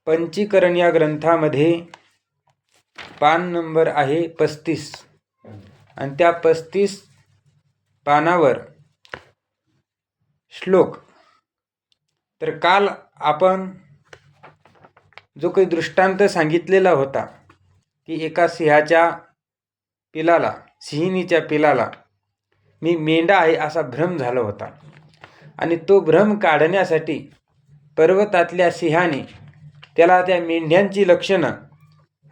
पंचीकरण या ग्रंथामध्ये पान नंबर आहे 35 आणि त्या 35 पानावर श्लोक. तर काल आपण जो काही दृष्टांत सांगितलेला होता की एका सिंहिणीच्या पिलाला मी मेंढा आहे असा भ्रम झाला होता आणि तो भ्रम काढण्यासाठी पर्वतातल्या सिंहाने त्याला त्या मेंढ्यांची लक्षणं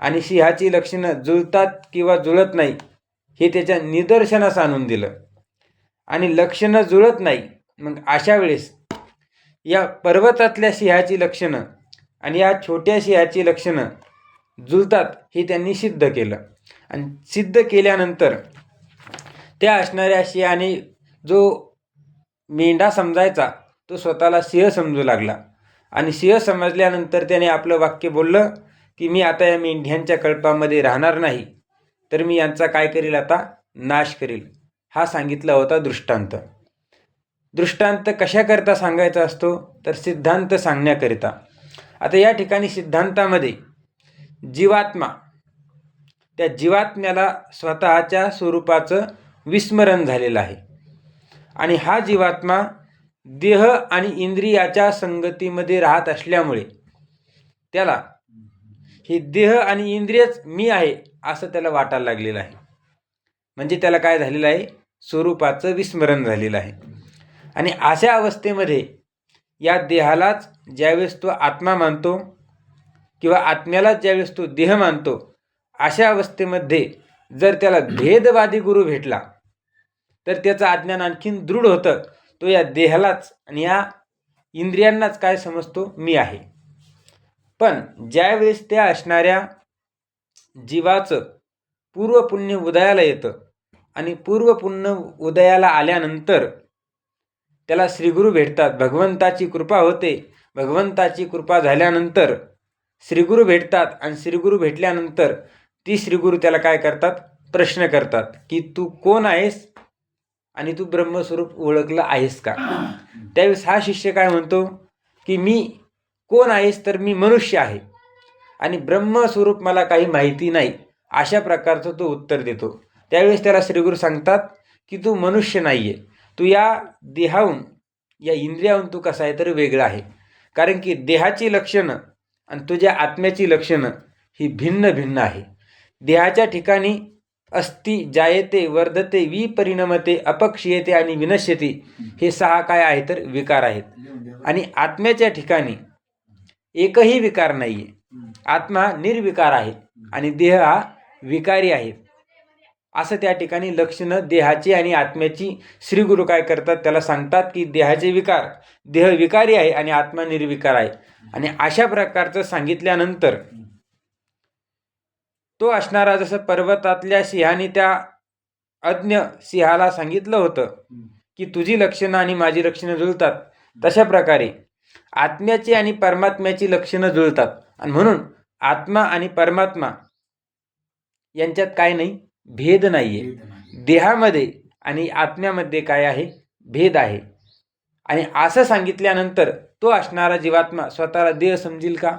आणि सिंहाची लक्षणं जुळतात किंवा जुळत नाही हे त्याच्या निदर्शनास आणून दिलं. आणि लक्षणं जुळत नाही, मग अशा वेळेस या पर्वतातल्या सिंहाची लक्षणं आणि या छोट्या सिंहाची लक्षणं जुळतात हे त्यांनी सिद्ध केलं. आणि सिद्ध केल्यानंतर त्या असणाऱ्या सिंहाने जो मेंढा समजायचा तो स्वतःला सिंह समजू लागला आणि सिंह समजल्यानंतर त्याने आपलं वाक्य बोललं की मी आता या मेंढ्यांच्या कळपामध्ये राहणार नाही, तर मी यांचा काय करील, आता नाश करील. हा सांगितला होता दृष्टांत. दृष्टांत कशाकरता सांगायचा असतो, तर सिद्धांत सांगण्याकरिता. आता या ठिकाणी सिद्धांतामध्ये जीवात्मा, त्या जीवात्म्याला स्वतःच्या स्वरूपाचं विस्मरण झालेलं आहे आणि हा जीवात्मा देह आणि इंद्रियाच्या संगतीमध्ये राहत असल्यामुळे त्याला हे देह आणि इंद्रियच मी आहे असं त्याला वाटायला लागलेलं आहे. म्हणजे त्याला काय झालेलं आहे, स्वरूपाचं विस्मरण झालेलं आहे. आणि अशा अवस्थेमध्ये या देहालाच ज्यावेळेस तो आत्मा मानतो किंवा आत्म्यालाच ज्यावेळेस तो देह मानतो, अशा अवस्थेमध्ये जर त्याला भेदवादी गुरु भेटला तर त्याचं अज्ञान आणखीन दृढ होतं. तो या देहालाच आणि या इंद्रियांनाच काय समजतो, मी आहे. पण ज्यावेळेस त्या असणाऱ्या जीवाचं पूर्वपुण्य उदयाला येतं आणि पूर्वपुण्य उदयाला आल्यानंतर त्याला श्रीगुरू भेटतात, भगवंताची कृपा होते. भगवंताची कृपा झाल्यानंतर श्रीगुरू भेटतात आणि श्रीगुरू भेटल्यानंतर ती श्रीगुरू त्याला काय करतात, प्रश्न करतात की तू कोण आहेस आणि तू ब्रह्मस्वरूप ओळखलं आहेस का. त्यावेळेस हा शिष्य काय म्हणतो की मी कोण आहेस, तर मी मनुष्य आहे आणि ब्रह्मस्वरूप मला काही माहिती नाही, अशा प्रकारचं तो उत्तर देतो. त्यावेळेस त्याला श्रीगुरू सांगतात की तू मनुष्य नाही आहे, तू या देहाहून, या इंद्रियाहून तू कसा आहे तर वेगळा आहे. कारण की देहाची लक्षणं आणि तुझ्या आत्म्याची लक्षणं ही भिन्न भिन्न आहे. देहाच्या ठिकाणी अस्ति, जायते, वर्धते, विपरिणमते, अपक्षीयते आणि विनश्यते हे 6 काय आहे तर विकार आहेत. आणि आत्म्याच्या ठिकाणी एकही विकार नाही आहे. आत्मा निर्विकार आहे आणि देह हा विकारी आहे. असं त्या ठिकाणी लक्षणं देहाची आणि आत्म्याची श्रीगुरू काय करतात, त्याला सांगतात की देहाचे विकार, देह विकारी आहे आणि आत्मा निर्विकार आहे. आणि अशा प्रकारचं सांगितल्यानंतर तो असणारा, जसं पर्वतातल्या सिंहाने त्या अज्ञ सिंहाला सांगितलं होतं की तुझी लक्षणं आणि माझी लक्षणं जुळतात, तशा प्रकारे आत्म्याची आणि परमात्म्याची लक्षणं जुळतात. आणि म्हणून आत्मा आणि परमात्मा यांच्यात काय नाही, भेद नाही आहे. देहामध्ये आणि आत्म्यामध्ये काय आहे, भेद आहे. आणि असं सांगितल्यानंतर तो असणारा जीवात्मा स्वतःला देह समजेल का,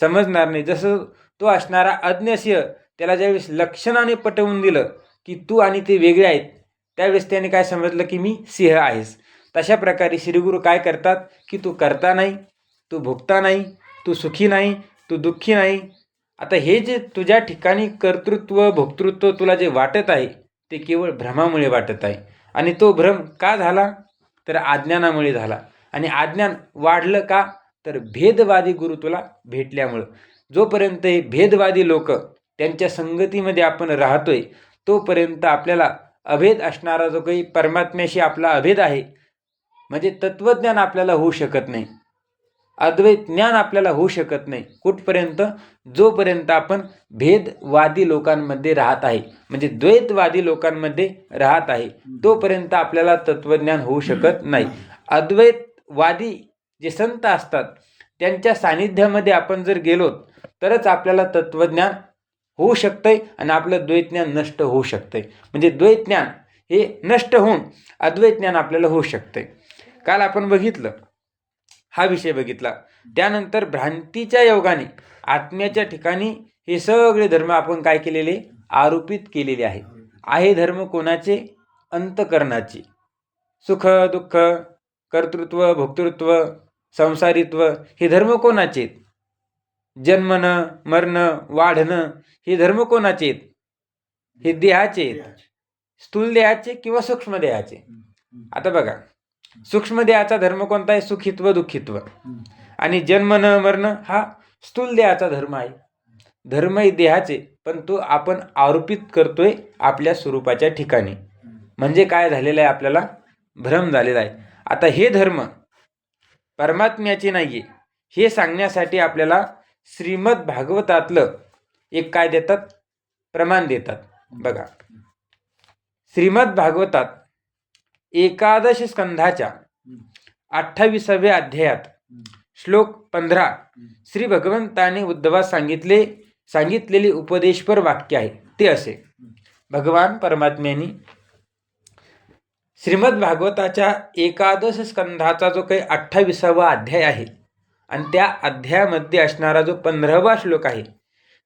समजणार नाही. जसं तो असणारा अज्ञसिंह, त्याला ज्यावेळेस लक्षणाने पटवून दिलं की तू आणि ते वेगळे आहेत, त्यावेळेस त्याने काय समजलं की मी सिंह आहेस. तशा प्रकारे श्रीगुरू काय करतात की तू करता नाही, तू भोगता नाही, तू सुखी नाही, तू दुःखी नाही. आता हे जे तुझ्या ठिकाणी कर्तृत्व भोक्तृत्व तुला जे वाटत आहे ते केवळ भ्रमामुळे वाटत आहे. आणि तो भ्रम का झाला, तर अज्ञानामुळे झाला. आणि अज्ञान वाढलं का, तर भेदवादी गुरु तुला भेटल्यामुळं. जोपर्यंत हे भेदवादी लोक त्यांच्या संगतीमध्ये आपण राहतोय, तोपर्यंत आपल्याला अभेद असणारा जो काही परमात्म्याशी आपला अभेद आहे, म्हणजे तत्वज्ञान आपल्याला होऊ शकत नाही, अद्वैत ज्ञान आपल्याला होऊ शकत नाही. कुठपर्यंत, जोपर्यंत आपण भेदवादी लोकांमध्ये राहत आहे, म्हणजे द्वैतवादी लोकांमध्ये राहत आहे, तोपर्यंत आपल्याला तत्वज्ञान होऊ शकत नाही. अद्वैतवादी जे संत असतात त्यांच्या सानिध्यामध्ये आपण जर गेलो तरच आपल्याला तत्वज्ञान होऊ शकतंय आणि आपलं द्वैतज्ञान नष्ट होऊ शकतंय. म्हणजे द्वैतज्ञान हे नष्ट होऊन अद्वैतज्ञान आपल्याला होऊ शकतंय. काल आपण बघितलं हा विषय बघितला. त्यानंतर भ्रांतीच्या योगाने आत्म्याच्या ठिकाणी हे सगळे धर्म आपण काय केलेले, आरोपित केलेले आहे धर्म कोणाचे, अंतकरणाचे. सुख दुःख, कर्तृत्व भोक्तृत्व, संसारित्व हे धर्म कोणाचे आहेत? जन्मणं मरणं वाढणं हे धर्म कोणाचे आहेत? हे देहाचे आहेत. स्थूल देहाचे किंवा सूक्ष्म देहाचे. आता बघा, सूक्ष्म देहाचा धर्म कोणता आहे? सुखित्व दुःखित्व. आणि जन्मणं मरणं हा स्थूल देहाचा धर्म आहे. धर्म हे देहाचे, पण तो आपण आरोपित करतोय आपल्या स्वरूपाच्या ठिकाणी. म्हणजे काय झालेलं आहे? आपल्याला भ्रम झालेला आहे. आता हे धर्म परमात्म्याचे नाहीये हे सांगण्यासाठी आपल्याला श्रीमद भागवतातलं एक काय देतात? प्रमाण देतात. बघा, श्रीमद भागवतात 11 स्कंधाच्या 28व्या अध्यायात श्लोक 15 श्री भगवंताने उद्धवास सांगितलेले उपदेशपर वाक्य आहे. ते असे, भगवान परमात्म्याने श्रीमद भागवताच्या 11 स्कंधाचा जो काही 28वा अध्याय आहे आणि त्या अध्यायामध्ये असणारा जो 15वा श्लोक आहे,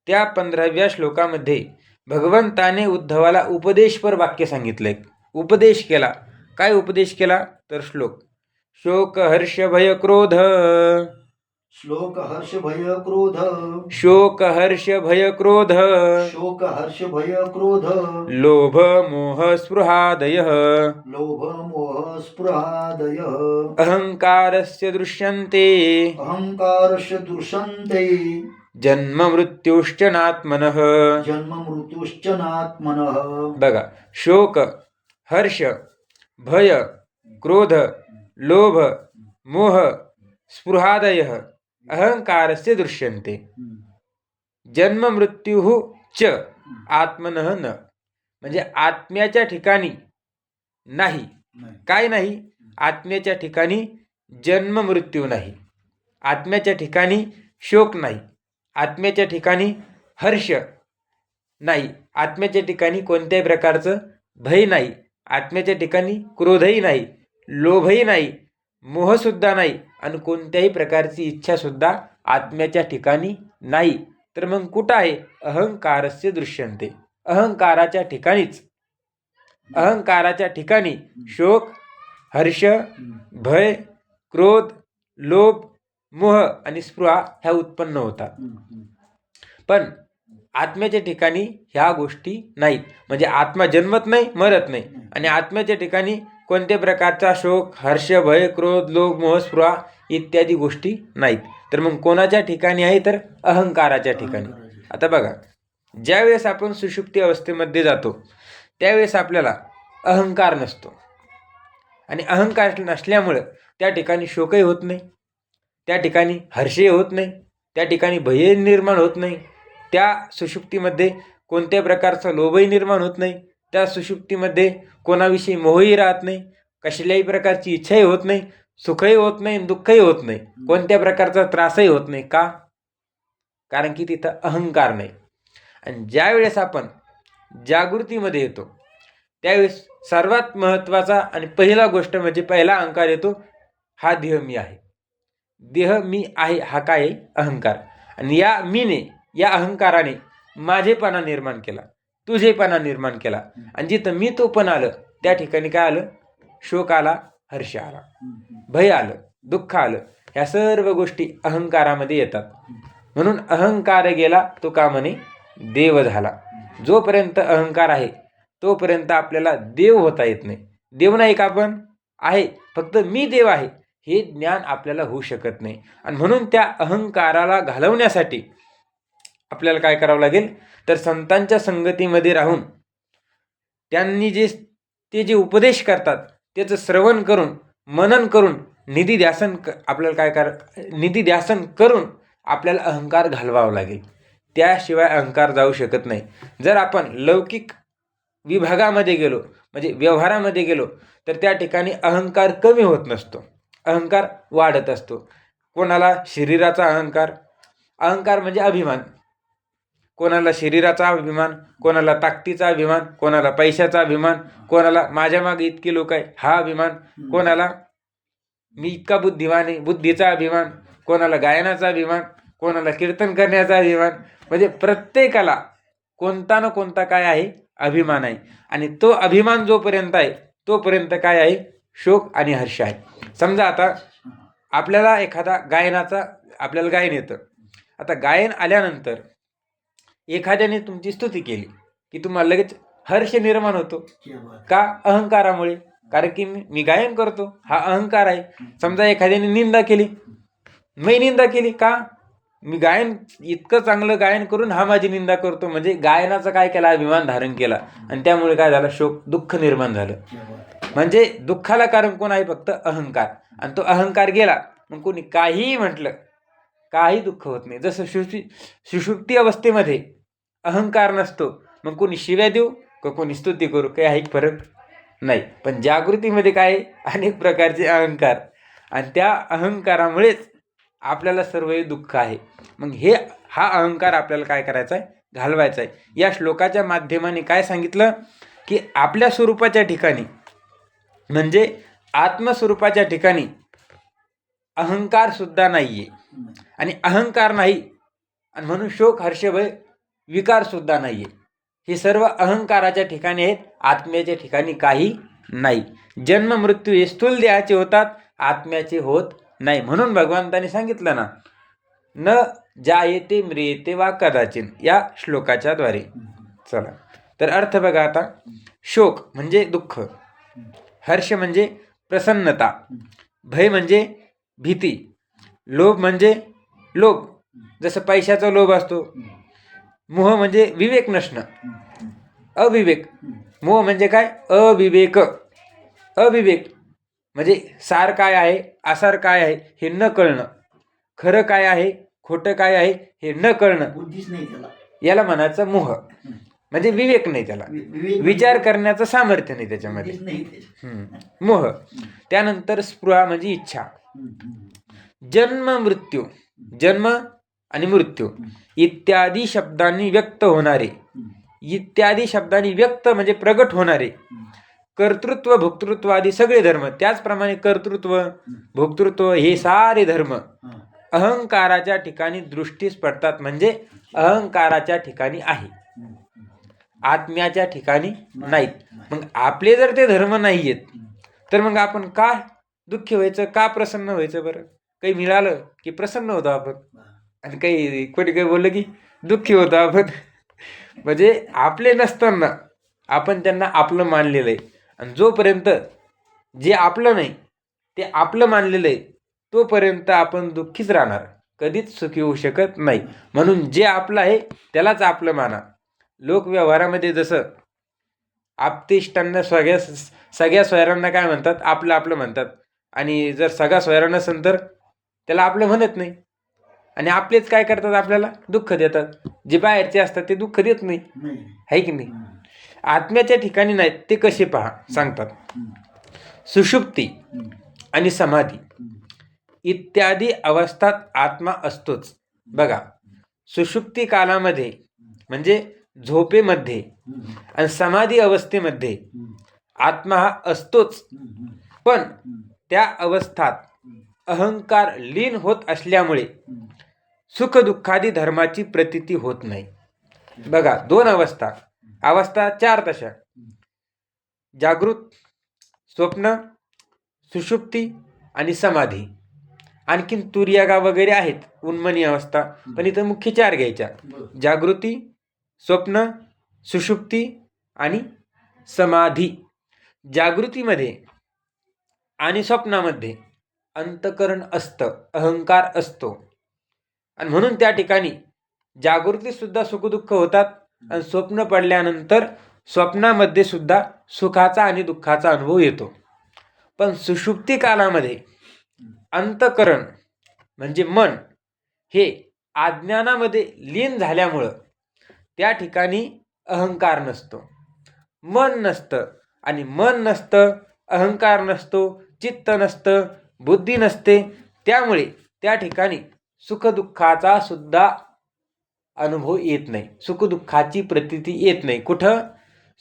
त्या 15व्या श्लोकामध्ये भगवंताने उद्धवाला उपदेशपर वाक्य सांगितलंय. उपदेश केला. काय उपदेश केला? तर श्लोक, शोक हर्ष भय क्रोध, श्लोक हर्ष भय क्रोध, शोक हर्ष भय क्रोध, शोक हर्ष भय क्रोध, लोभ मोह स्पृहादयः, लोभ मोह स्पृहादयः, अहंकारस्य दृश्यन्ते, अहंकारस्य दृश्यन्ते, जन्म मृत्युश्च नात्मनः, जन्म मृत्युश्च नात्मनः. बघा, शोक हर्ष भय क्रोध लोभ मोह स्पृहादयः अहंकारस्य दृश्यन्ते, जन्म मृत्यु च आत्मनः न. म्हणजे आत्म्याच्या ठिकाणी नाही. काय नाही? आत्म्याच्या ठिकाणी जन्म मृत्यू नाही, आत्म्याच्या ठिकाणी शोक नाही, आत्म्याच्या ठिकाणी हर्ष नाही, आत्म्याच्या ठिकाणी कोणत्याही प्रकारचं भय नाही, आत्म्याच्या ठिकाणी क्रोधही नाही, लोभही नाही, मोहसुद्धा नाही, आणि कोणत्याही प्रकारची इच्छासुद्धा आत्म्याच्या ठिकाणी नाही. तर मग कुठं आहे? अहंकारस्य दृश्यन्ते. अहंकाराच्या ठिकाणीच, अहंकाराच्या ठिकाणी शोक हर्ष भय क्रोध लोभ मोह आणि स्पृहा ह्या उत्पन्न होतात. पण आत्म्याच्या ठिकाणी ह्या गोष्टी नाहीत. म्हणजे आत्मा जन्मत नाही मरत नाही, आणि आत्म्याच्या ठिकाणी कोणत्या प्रकारचा शोक हर्ष भय क्रोध लोभ मोह स्पृहा इत्यादी गोष्टी नाहीत. तर मग कोणाच्या ठिकाणी आहे? तर अहंकाराच्या ठिकाणी. आता बघा, ज्यावेळेस आपण सुषुप्ती अवस्थेमध्ये जातो त्यावेळेस आपल्याला अहंकार नसतो, आणि अहंकार नसल्यामुळं त्या ठिकाणी शोकही होत नाही, त्या ठिकाणी हर्षही होत नाही, त्या ठिकाणी भय निर्माण होत नाही, त्या सुषुप्तीमध्ये कोणत्या प्रकारचा लोभही निर्माण होत नाही, त्या सुषुप्तीमध्ये कोणाविषयी मोहही राहत नाही, कसल्याही प्रकारची इच्छाही होत नाही, सुखही होत नाही, दुःखही होत नाही, कोणत्या प्रकारचा त्रासही होत नाही. का? कारण की तिथं अहंकार नाही. आणि ज्यावेळेस आपण जागृतीमध्ये येतो त्यावेळेस सर्वात महत्त्वाचा आणि पहिला गोष्ट म्हणजे पहिला अहंकार येतो, हा देह मी आहे. देह मी आहे हा काय आहे? अहंकार. आणि या मीने, या अहंकाराने माझेपणा निर्माण केला, तुझेपणा निर्माण केला, आणि जिथं मी तो पण आलं त्या ठिकाणी काय आलं? शोक आला, हर्ष आला, भय आलं, दुःख आलं. ह्या सर्व गोष्टी अहंकारामध्ये येतात. म्हणून अहंकार गेला तो का म्हणे देव झाला. जोपर्यंत अहंकार आहे तोपर्यंत आपल्याला देव होता येत नाही. देव नाही का आपण? आहे, फक्त मी देव आहे हे ज्ञान आपल्याला होऊ शकत नाही. आणि म्हणून त्या अहंकाराला घालवण्यासाठी आपल्याला काय करावं लागेल? तर संतांच्या संगतीमध्ये राहून त्यांनी ते जे उपदेश करतात त्याचं श्रवण करून मनन करून निधिध्यासन करून आपल्याला अहंकार घालवावा लागेल. त्याशिवाय अहंकार जाऊ शकत नाही. जर आपण लौकिक विभागामध्ये गेलो म्हणजे व्यवहारामध्ये गेलो तर त्या ठिकाणी अहंकार कमी होत नसतो, अहंकार वाढत असतो. कोणाला शरीराचा अहंकार, अहंकार म्हणजे अभिमान, कोणाला शरीराचा अभिमान, कोणाला ताकदीचा अभिमान, कोणाला पैशाचा अभिमान, कोणाला माझ्या मागे इतके लोक आहे हा अभिमान, कोणाला मी इतका बुद्धिमान आहे, बुद्धीचा अभिमान, कोणाला गायनाचा अभिमान, कोणाला कीर्तन करण्याचा अभिमान, म्हणजे प्रत्येकाला कोणता ना कोणता काय आहे, अभिमान आहे. आणि तो अभिमान जोपर्यंत आहे तोपर्यंत काय आहे, शोक आणि हर्ष आहे. समजा आता आपल्याला एखादा गायनाचा, आपल्याला गायन येतं. आता गायन आल्यानंतर एखाद्याने तुमची स्तुती केली की तुम्हाला लगेच हर्ष निर्माण होतो. का? अहंकारामुळे. कारण की मी गायन करतो, हा अहंकार आहे. समजा एखाद्याने निंदा केली, मी निंदा केली, का? मी गायन इतकं चांगलं गायन करून हा माझी निंदा करतो, म्हणजे गायनाचा काय केला, अभिमान धारण केला. आणि त्यामुळे काय झालं, शोक, दुःख निर्माण झालं. म्हणजे दुःखाला कारण कोण आहे, फक्त अहंकार. आणि तो अहंकार गेला, मग कोणी काहीही म्हटलं, काही दुःख होत नाही. जसं सुषुप्ती अवस्थेमध्ये अहंकार नसतो, मग कोणी शिव्या देऊ का कोणी स्तुती करू, काही फरक नाही. पण जागृतीमध्ये काय आहे, अनेक प्रकारचे अहंकार, आणि त्या अहंकारामुळेच आपल्याला सर्व दुःख आहे. मग हा अहंकार आपल्याला काय करायचा आहे, घालवायचा आहे. या श्लोकाच्या माध्यमाने काय सांगितलं की आपल्या स्वरूपाच्या ठिकाणी, म्हणजे आत्मस्वरूपाच्या ठिकाणी अहंकार सुद्धा नाहीये. आणि अहंकार नाही, आणि म्हणून शोक, हर्ष, भय, विकार सुद्धा नाहीये. हे सर्व अहंकाराच्या ठिकाणी आहेत, आत्म्याच्या ठिकाणी काही नाही. जन्म मृत्यू हे स्थूल देहाचे होतात, आत्म्याचे होत नाही. म्हणून भगवंताने सांगितलं ना, न जायते म्रियते वा कदाचिन, या श्लोकाच्या द्वारे. चला तर अर्थ बघा आता. शोक म्हणजे दुःख, हर्ष म्हणजे प्रसन्नता, भय म्हणजे भीती, लोभ म्हणजे लोभ, जसं पैशाचा लोभ असतो. मोह म्हणजे विवेक नसणं, अविवेक. मोह म्हणजे काय, अविवेक. अविवेक म्हणजे सार काय आहे, आसार काय आहे हे न कळणं, खरं काय आहे, खोटं काय आहे हे न कळणं, बुद्धीच नाही त्याला, याला म्हणायचं मोह. म्हणजे विवेक नाही त्याला, विचार करण्याचं सामर्थ्य नाही त्याच्यामध्ये, मोह. त्यानंतर स्पृहा म्हणजे इच्छा. जन्म मृत्यू, जन्म आणि मृत्यू इत्यादी शब्दांनी व्यक्त होणारे, इत्यादी शब्दांनी व्यक्त म्हणजे प्रगट होणारे कर्तृत्व, भोक्तृत्व आदी सगळे धर्म. त्याचप्रमाणे कर्तृत्व, भोक्तृत्व हे सारे धर्म अहंकाराच्या ठिकाणी दृष्टीस पडतात, म्हणजे अहंकाराच्या ठिकाणी आहे, आत्म्याच्या ठिकाणी नाहीत. मग आपले जर ते धर्म नाही आहेत, तर मग आपण का दुःखी व्हायचं, का प्रसन्न व्हायचं? बरं, काही मिळालं की प्रसन्न होतो आपण, आणि काही कोणी काही बोललं की दुःखी होतो आपण. म्हणजे आपले नसताना आपण त्यांना आपलं मानलेलं आहे, आणि जोपर्यंत जे आपलं नाही ते आपलं मानलेलं आहे तोपर्यंत आपण दुःखीच राहणार, कधीच सुखी होऊ शकत नाही. म्हणून जे आपलं आहे त्यालाच आपलं माना. लोकव्यवहारामध्ये जसं आपतेष्टांना सगळ्या सोयरांना काय म्हणतात, आपलं आपलं म्हणतात. आणि जर सगळा सोयरा नसेल तर त्याला आपलं म्हणत नाही. आणि आपलेच काय करतात, आपल्याला दुःख देतात. जे बाहेरचे असतात ते दुःख देत नाही, आहे की नाही? आत्म्याच्या ठिकाणी नाहीत ते कसे पहा, सांगतात. सुषुप्ती आणि समाधी इत्यादी अवस्थात आत्मा असतोच. बघा, सुषुप्ती कालामध्ये म्हणजे झोपेमध्ये आणि समाधी अवस्थेमध्ये आत्मा हा असतोच. पण त्या अवस्थात अहंकार लीन होत असल्यामुळे सुख दुःखादी धर्माची प्रतीती होत नाही. बघा, दोन अवस्था, अवस्था चार तशा: जागृत, स्वप्न, सुषुप्ती आणि समाधी. आणखीन तुर्यागा वगैरे आहेत, उन्मनी अवस्था, पण इथं मुख्य चार घ्यायच्या: जागृती, स्वप्न, सुषुप्ती आणि समाधी. जागृतीमध्ये आणि स्वप्नामध्ये अंतकरण असतं, अहंकार असतो, आणि म्हणून त्या ठिकाणी जागृतीत सुद्धा सुखदुःख होतात, आणि स्वप्न पडल्यानंतर स्वप्नामध्ये सुद्धा सुखाचा आणि दुःखाचा अनुभव येतो. पण सुषुप्ती कालामध्ये अंतकरण म्हणजे मन हे अज्ञानामध्ये लीन झाल्यामुळं त्या ठिकाणी अहंकार नसतो, मन नसतं. आणि मन नसतं, अहंकार नसतो, चित्त नसतं, बुद्धी नसते. त्यामुळे त्या ठिकाणी सुखदुःखाचा सुद्धा अनुभव येत नाही, सुखदुःखाची प्रतीती येत नाही. कुठं?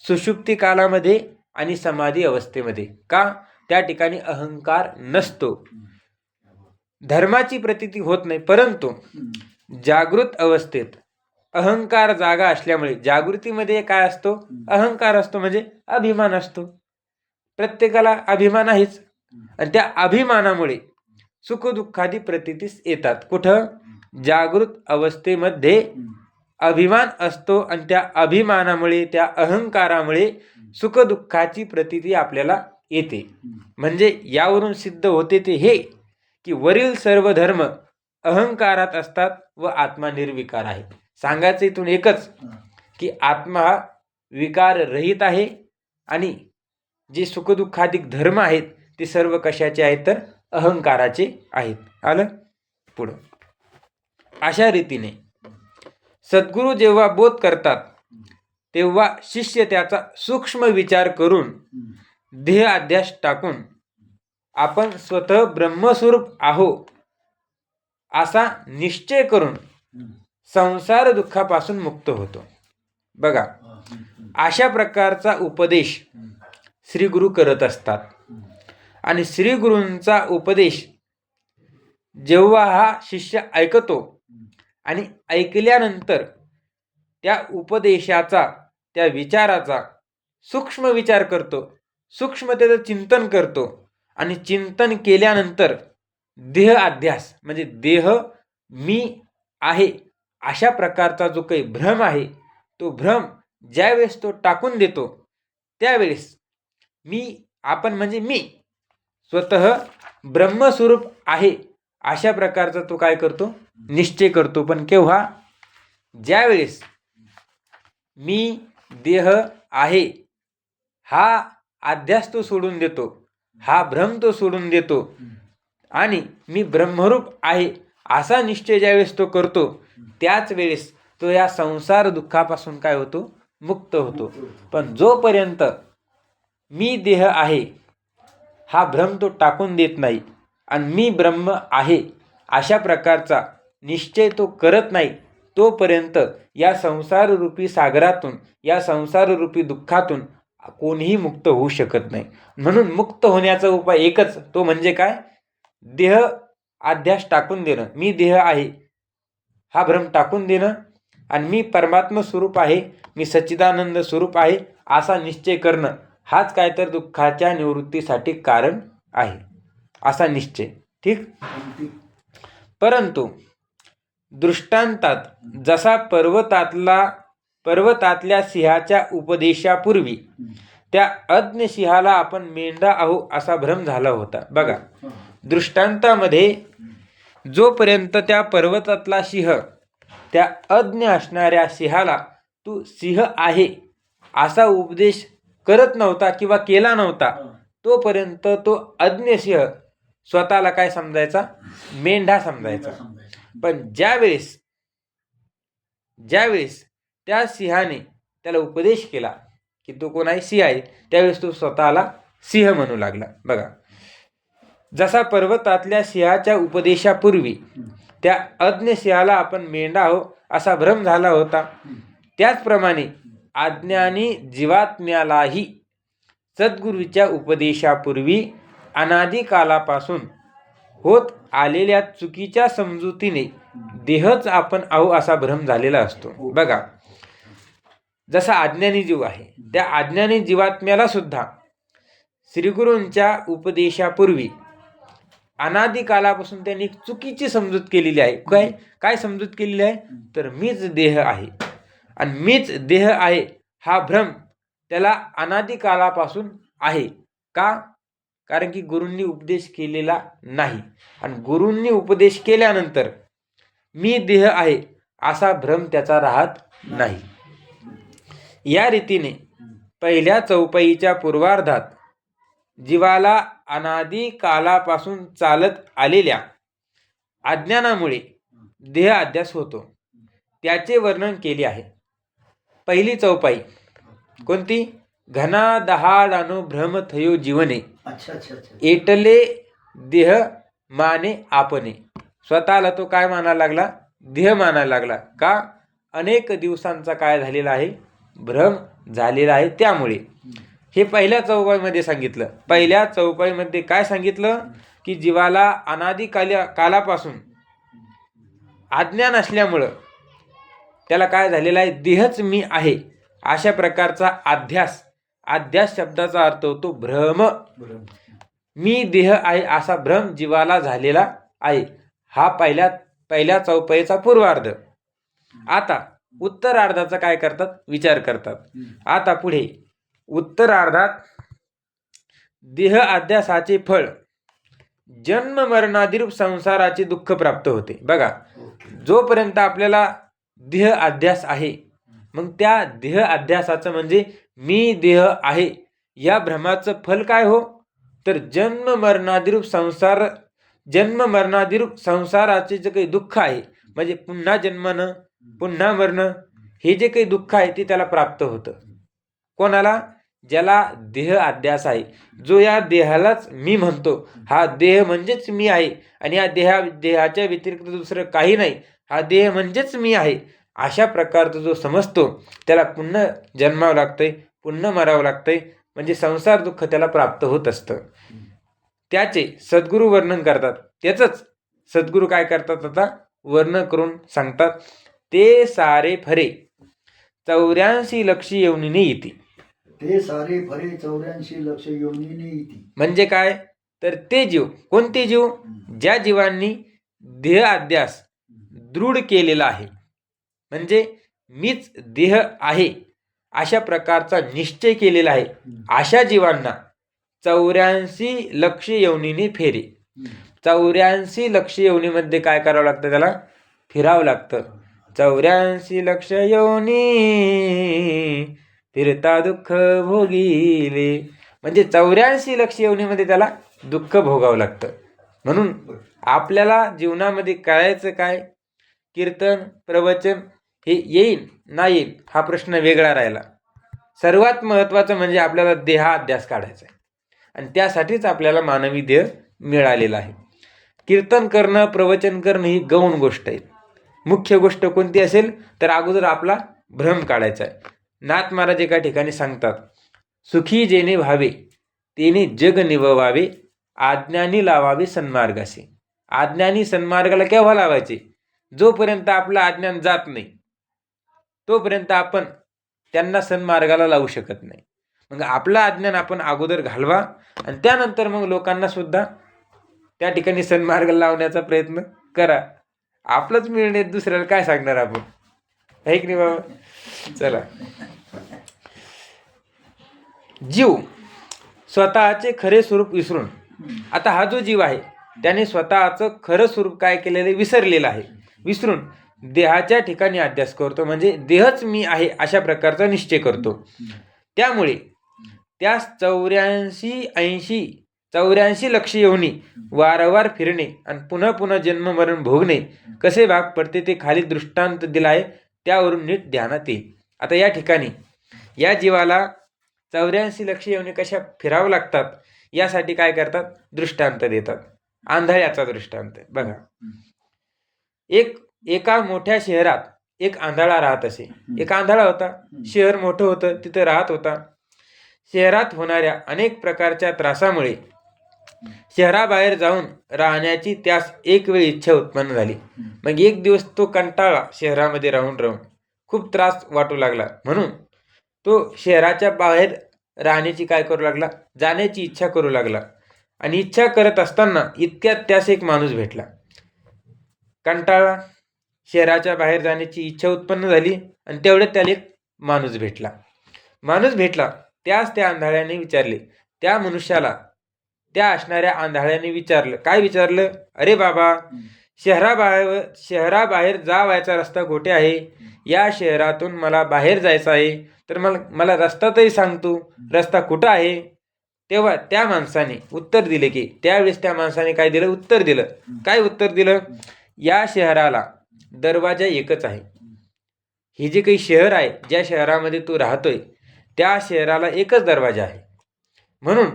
सुषुप्ती कालामध्ये आणि समाधी अवस्थेमध्ये. का? त्या ठिकाणी अहंकार नसतो, धर्माची प्रतीती होत नाही. परंतु जागृत अवस्थेत अहंकार जागा असल्यामुळे, जागृतीमध्ये काय असतो? अहंकार असतो, म्हणजे अभिमान असतो. प्रत्येकाला अभिमान आहेच, आणि त्या अभिमानामुळे सुखदुःखादी प्रतीतीस येतात. कुठं? जागृत अवस्थेमध्ये अभिमान असतो, आणि त्या अभिमानामुळे, त्या अहंकारामुळे सुखदुःखाची प्रतीती आपल्याला येते. म्हणजे यावरून सिद्ध होते ते हे की वरील सर्व धर्म अहंकारात असतात व आत्मा निर्विकार आहे. सांगायचं इथून एकच की आत्मा हा विकार रहित आहे, आणि जे सुखदुःखाधिक धर्म आहेत ते सर्व कशाचे आहेत? तर अहंकाराचे आहेत. आलं पुढं. अशा रीतीने सद्गुरू जेव्हा बोध करतात तेव्हा शिष्य त्याचा सूक्ष्म विचार करून देह अध्यास टाकून आपण स्वतः ब्रह्मस्वरूप आहो असा निश्चय करून संसार दुःखापासून मुक्त होतो. बघा, अशा प्रकारचा उपदेश श्री गुरु करत असतात. आणि श्री गुरूंचा उपदेश जेव्हा हा शिष्य ऐकतो आणि ऐकल्यानंतर त्या उपदेशाचा, त्या विचाराचा सूक्ष्म विचार करतो, सूक्ष्मतेचं चिंतन करतो, आणि चिंतन केल्यानंतर देह अध्यास म्हणजे देह मी आहे अशा प्रकारचा जो काही भ्रम आहे, तो भ्रम ज्यावेळेस तो टाकून देतो त्यावेळेस आपण म्हणजे मी स्वतः ब्रह्मस्वरूप आहे अशा प्रकारचा तो काय करतो? निश्चय करतो. पण केव्हा? ज्यावेळेस मी देह आहे हा अध्यास तो सोडून देतो, हा भ्रम तो सोडून देतो, आणि मी ब्रह्मरूप आहे असा निश्चय ज्यावेळेस तो करतो त्याच वेळेस तो या संसार दुःखापासून काय होतो? मुक्त होतो. पण जोपर्यंत मी देह आहे हा भ्रम तो टाकून देत नाही, आणि मी ब्रह्म आहे अशा प्रकारचा निश्चय तो करत नाही, तोपर्यंत या संसाररूपी सागरातून, या संसाररूपी दुःखातून कोणीही मुक्त होऊ शकत नाही. म्हणून मुक्त होण्याचा उपाय एकच, तो म्हणजे काय? देह अध्यास टाकून देणं, मी देह आहे हा भ्रम टाकून देणं, आणि मी परमात्मा स्वरूप आहे, मी सच्चिदानंद स्वरूप आहे असा निश्चय करणं, हाच काय तर दुःखाच्या निवृत्तीसाठी कारण आहे, असा निश्चय. ठीक. परंतु दृष्टांतात जसा पर्वतातल्या सिंहाच्या उपदेशापूर्वी त्या अज्ञ सिंहाला आपण मेंढा आहो असा भ्रम झाला होता. बघा, दृष्टांतामध्ये जोपर्यंत त्या पर्वतातला सिंह त्या अज्ञ असणाऱ्या सिंहाला तू सिंह आहे असा उपदेश करत नव्हता किंवा केला नव्हता, तोपर्यंत तो अज्ञ सिंह स्वतःला काय समजायचा? मेंढा समजायचा. पण ज्यावेळेस त्या सिंहाने त्याला उपदेश केला की तो कोण आहे? सिंह आहे, त्यावेळेस तो स्वतःला सिंह म्हणू लागला. बघा, जसा पर्वतातल्या सिंहाच्या उपदेशापूर्वी त्या अज्ञ सिंहाला आपण मेंढा आहो असा भ्रम झाला होता, त्याचप्रमाणे अज्ञानी जीवात्म्यालाही सद्गुरूच्या उपदेशापूर्वी अनादी कालापासून होत आलेल्या चुकीच्या समजुतीने देहच आपण आहो असा भ्रम झालेला असतो. बघा, जसा अज्ञानी जीव आहे त्या अज्ञानी जीवात्म्याला सुद्धा श्रीगुरूंच्या उपदेशापूर्वी अनादी कालापासून त्यांनी चुकीची समजूत केलेली आहे. काय समजूत केलेली आहे? तर मीच देह आहे, आणि मीच देह आहे हा भ्रम त्याला अनादी कालापासून आहे. का? कारण की गुरूंनी उपदेश केलेला नाही, आणि गुरूंनी उपदेश केल्यानंतर मी देह आहे असा भ्रम त्याचा राहत नाही. या रीतीने पहिल्या चौपाईच्या पूर्वार्धात जीवाला अनादी कालापासून चालत आलेल्या अज्ञानामुळे देह अध्यास होतो, त्याचे वर्णन केले आहे. पहिली चौपाई कोणती? घना दहाडानो भ्रम थयो जीवने एटले देह माने आपणे. स्वतःला तो काय मानायला लागला? देह मानायला लागला. का? अनेक दिवसांचा काय झालेला आहे? भ्रम झालेला आहे. त्यामुळे हे पहिल्या चौपाईमध्ये सांगितलं. पहिल्या चौपाईमध्ये काय सांगितलं की जीवाला कालापासून अज्ञान असल्यामुळं त्याला काय झालेलं आहे, देहच मी आहे अशा प्रकारचा अध्यास. अध्यास शब्दाचा अर्थ होतो भ्रम. मी देह आहे असा भ्रम जीवाला झालेला आहे. हा पहिल्या चौपाईचा पूर्वार्ध. आता उत्तरार्धाचा काय करतात, विचार करतात. आता पुढे उत्तरार्धात देह अध्यासाचे फळ जन्म मरणादिरूप संसाराचे दुःख प्राप्त होते. बघा, जोपर्यंत आपल्याला देह अध्यास आहे, मग त्या देह अध्यासाचं म्हणजे मी देह आहे या भ्रमाचं फल काय हो, तर जन्म मरणादिरूप संसाराचे जे काही दुःख आहे, म्हणजे पुन्हा जन्मनं पुन्हा मरणं, हे जे काही दुःख आहे ते त्याला प्राप्त होतं. कोणाला, ज्याला देह अध्यास आहे, जो या देहालाच मी म्हणतो, हा देह म्हणजेच मी आहे आणि या देहाच्या व्यतिरिक्त दुसरं काही नाही, हा देह म्हणजेच मी आहे, अशा प्रकारचा जो समजतो त्याला पुन्हा जन्मावं लागतंय, पुन्हा मरावं लागतंय, म्हणजे संसार दुःख त्याला प्राप्त होत असतं. त्याचे सद्गुरू वर्णन करतात. त्याचंच सद्गुरू काय करतात, आता वर्णन करून सांगतात. ते सारे फरे 84 लक्ष योनिनी येते. ते सारे फरे 84 लक्ष योनिनी इति. म्हणजे काय, तर ते जीव, कोणते जीव, ज्या जीवांनी देह अध्यास दृढ केलेला आहे, म्हणजे मीच देह आहे अशा प्रकारचा निश्चय केलेला आहे, अशा जीवांना 84 लक्ष योनिनी फेरे. 84 लक्ष योनीमध्ये काय करावं लागतं, त्याला फिरावं लागतं. 84 लक्ष योनी फिरता दुःख भोगिले, म्हणजे 84 लक्ष योनीमध्ये त्याला दुःख भोगावं लागतं. म्हणून आपल्याला जीवनामध्ये करायचं काय, कीर्तन प्रवचन हे येईल ना येईल हा प्रश्न वेगळा राहिला. सर्वात महत्त्वाचं म्हणजे आपल्याला देहाध्यास काढायचा आहे आणि त्यासाठीच आपल्याला मानवी देह मिळालेला आहे. कीर्तन करणं, प्रवचन करणं ही गौण गोष्ट आहे. मुख्य गोष्ट कोणती असेल, तर अगोदर आपला भ्रम काढायचा आहे. नाथ महाराज एका ठिकाणी सांगतात, सुखी जेणे व्हावे तेने जग निववावे, आज्ञानी लावावे सन्मार्गासे. आज्ञानी सन्मार्गाला केव्हा लावायचे, जोपर्यंत आपलं अज्ञान जात नाही तोपर्यंत आपण त्यांना सन्मार्गाला लावू शकत नाही. मग आपलं अज्ञान आपण अगोदर घालवा आणि त्यानंतर मग लोकांना सुद्धा त्या ठिकाणी सन्मार्गाला लावण्याचा प्रयत्न करा. आपलंच मिळणे दुसऱ्याला काय सांगणार आपण, आहे की नाही बाबा. चला, जीव स्वतःचे खरे स्वरूप विसरून, आता हा जो जीव आहे त्याने स्वतःचं खरं स्वरूप काय केलेलं, विसरलेलं आहे. विसरून देहाच्या ठिकाणी अध्यास करतो, म्हणजे देहच मी आहे अशा प्रकारचा निश्चय करतो. त्यामुळे त्यास 84 लक्ष योनी वारंवार फिरणे आणि पुन्हा पुन्हा जन्म मरण भोगणे कसे भाग पडते ते खाली दृष्टांत दिला आहे, त्यावरून नीट ध्यानात येईल. आता या ठिकाणी या जीवाला 84 लक्ष योनी कशा फिरावं लागतात यासाठी काय करतात, दृष्टांत देतात. आंधळ्याचा दृष्टांत बघा. एका मोठ्या शहरात एक आंधळा राहत असे. एक आंधळा होता, शहर मोठं होतं, तिथं राहत होता. शहरात होणाऱ्या अनेक प्रकारच्या त्रासामुळे शहराबाहेर जाऊन राहण्याची त्यास एक वेळ इच्छा उत्पन्न झाली. मग एक दिवस तो कंटाळा शहरामध्ये राहून खूप त्रास वाटू लागला, म्हणून तो शहराच्या बाहेर राहण्याची काय करू लागला, जाण्याची इच्छा करू लागला. आणि इच्छा करत असताना इतक्यात त्यास एक माणूस भेटला. कंटाळा, शहराच्या बाहेर जाण्याची इच्छा उत्पन्न झाली आणि तेवढ्यात त्याला एक माणूस भेटला. त्यास त्या आंधळ्याने विचारले, त्या मनुष्याला त्या असणाऱ्या आंधळ्याने विचारलं, काय विचारलं, अरे बाबा, शहराबाहेर जावायचा रस्ता कुठे आहे, या शहरातून मला बाहेर जायचं आहे, तर मला रस्ता तरी सांग तू, रस्ता कुठं आहे. तेव्हा त्या माणसाने उत्तर दिले की, त्यावेळेस त्या माणसाने काय दिलं, उत्तर दिलं. काय उत्तर दिलं, या शहराला दरवाजा एकच आहे. हे जे काही शहर आहे, ज्या शहरामध्ये तू राहतोय त्या शहराला एकच दरवाजा आहे. म्हणून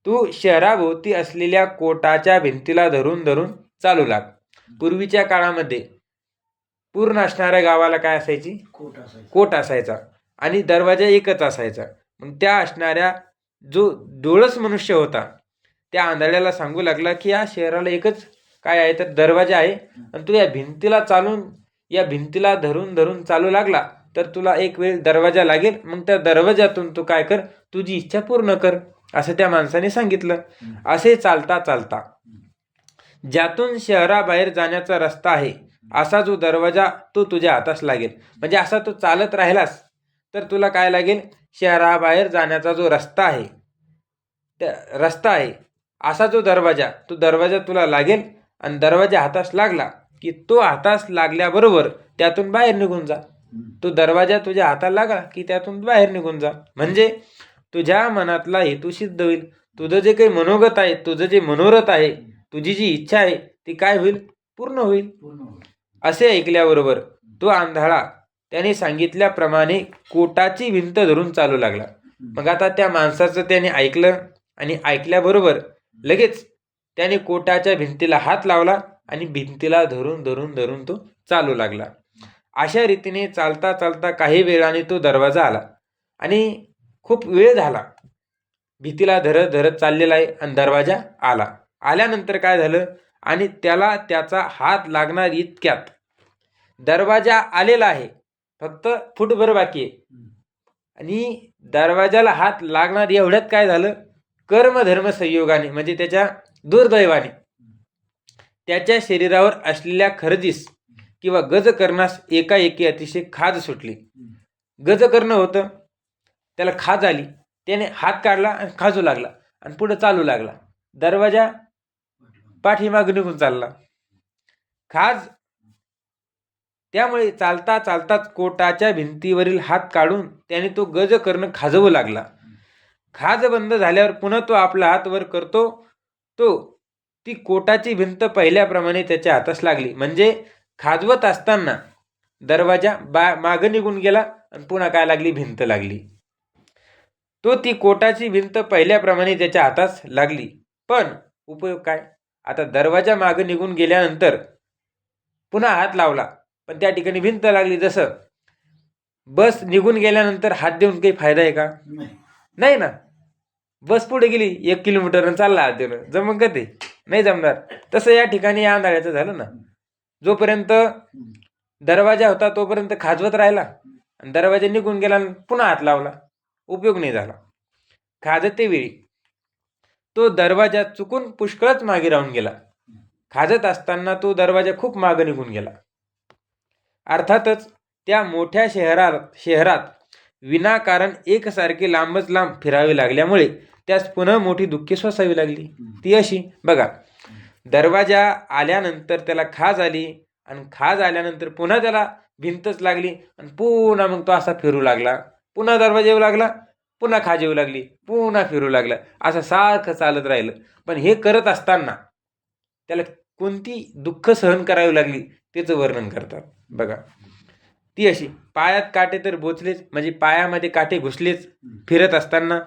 तू शहराभोवती असलेल्या कोटाच्या भिंतीला धरून धरून चालू लाग. पूर्वीच्या काळामध्ये पूर्ण असणाऱ्या गावाला काय असायची, कोट असायचा आणि दरवाजा एकच असायचा. मग त्या असणाऱ्या जो डोळस मनुष्य होता त्या आंधळ्याला सांगू लागला की या शहराला एकच काय आहे तर दरवाजा आहे, आणि तू या भिंतीला चालून या भिंतीला धरून धरून चालू लागला तर तुला एक वेळ दरवाजा लागेल, मग त्या दरवाजातून तू काय कर, तुझी इच्छा पूर्ण कर, असं त्या माणसाने सांगितलं. असे चालता चालता ज्यातून शहराबाहेर जाण्याचा रस्ता आहे असा जो दरवाजा तो तुझ्या हातास लागेल. म्हणजे असा तू चालत राहिलास तर तुला काय लागेल, शहराबाहेर जाण्याचा जो रस्ता आहे त्या रस्ता आहे असा जो दरवाजा, तो दरवाजा तुला लागेल. आणि दरवाजा हातास लागला की तो हातास लागल्याबरोबर त्यातून बाहेर निघून जा. तो दरवाजा तुझ्या हाताला लागला की त्यातून बाहेर निघून जा. म्हणजे तुझ्या मनातला हेतू सिद्ध होईल. तुझं जे काही मनोगत आहे, तुझं जे मनोरथ आहे, तुझी जी इच्छा आहे ती काय होईल, पूर्ण होईल. असे ऐकल्याबरोबर तो आंधळा त्याने सांगितल्याप्रमाणे कोटाची भिंत धरून चालू लागला. मग आता त्या माणसाचं त्याने ऐकलं आणि ऐकल्याबरोबर लगेच त्याने कोटाच्या भिंतीला हात लावला आणि भिंतीला धरून धरून धरून तो चालू लागला. अशा रीतीने चालता चालता काही वेळाने तो दरवाजा आला आणि खूप वेळ झाला भीतीला धरत धरत चाललेला आहे आणि दरवाजा आला. आल्यानंतर काय झालं, आणि त्याला त्याचा हात लागणार इतक्यात दरवाजा आलेला आहे, फक्त फुटभर बाकी आहे. आणि दरवाजाला हात लागणार एवढ्यात काय झालं, कर्मधर्म संयोगाने म्हणजे त्याच्या दुर्दैवाने त्याच्या शरीरावर असलेल्या खरजीस किंवा गजकर्णास एकाएकी अतिशय खाज सुटली. गजकर्ण होतं, त्याला खाज आली, त्याने हात काढला आणि खाजू लागला आणि पुढे चालू लागला. दरवाजा पाठीमाग निघून चालला. खाज त्यामुळे चालता चालताच कोटाच्या भिंतीवरील हात काढून त्याने तो गजकर्ण खाजवू लागला. खाज बंद झाल्यावर पुन्हा तो आपला हात वर करतो तो ती कोटाची भिंत पहिल्याप्रमाणे त्याच्या हातास लागली. म्हणजे खाजवत असताना दरवाजा मागं निघून गेला आणि पुन्हा काय लागली, भिंत लागली. तो ती कोटाची भिंत पहिल्याप्रमाणे त्याच्या हातास लागली. पण उपयोग काय, आता दरवाजा मागं निघून गेल्यानंतर पुन्हा हात लावला पण त्या ठिकाणी भिंत लागली. जसं बस निघून गेल्यानंतर हात देऊन काही फायदा आहे का, नाही ना. बस पुढे गेली 1 किलोमीटर चालला हात देऊन, जमन का ते, नाही जमणार. तसं या ठिकाणी या आंधळ्याचं झालं ना. जोपर्यंत दरवाजा होता तोपर्यंत खाजवत राहिला आणि दरवाजा निघून गेला पुन्हा हात लावला, उपयोग नाही झाला. खाजते वेळी तो दरवाजा चुकून पुष्कळच मागे राहून गेला. खाजत असताना तो दरवाजा खूप मागे निघून गेला. अर्थातच त्या मोठ्या शहरात विनाकारण एकसारखे लांबच लांब फिरावे लागल्यामुळे त्यास पुन्हा मोठी दुःखे सोसावी लागली. ती अशी बघा, दरवाजा आल्यानंतर त्याला खाज आली आणि खाज आल्यानंतर पुन्हा त्याला भिंतच लागली आणि पुन्हा मग तो असा फिरू लागला. पुन्हा दरवाजा येऊ लागला, पुन्हा खाज येऊ लागली, पुन्हा फिरू लागला, असं सारखं चालत राहिलं. पण हे करत असताना त्याला कोणती दुःख सहन करावी लागली त्याचं वर्णन करतात बघा. ती अशी, पायात काटे तर बोचलेच, म्हणजे पायामध्ये काटे घुसलेच फिरत असताना.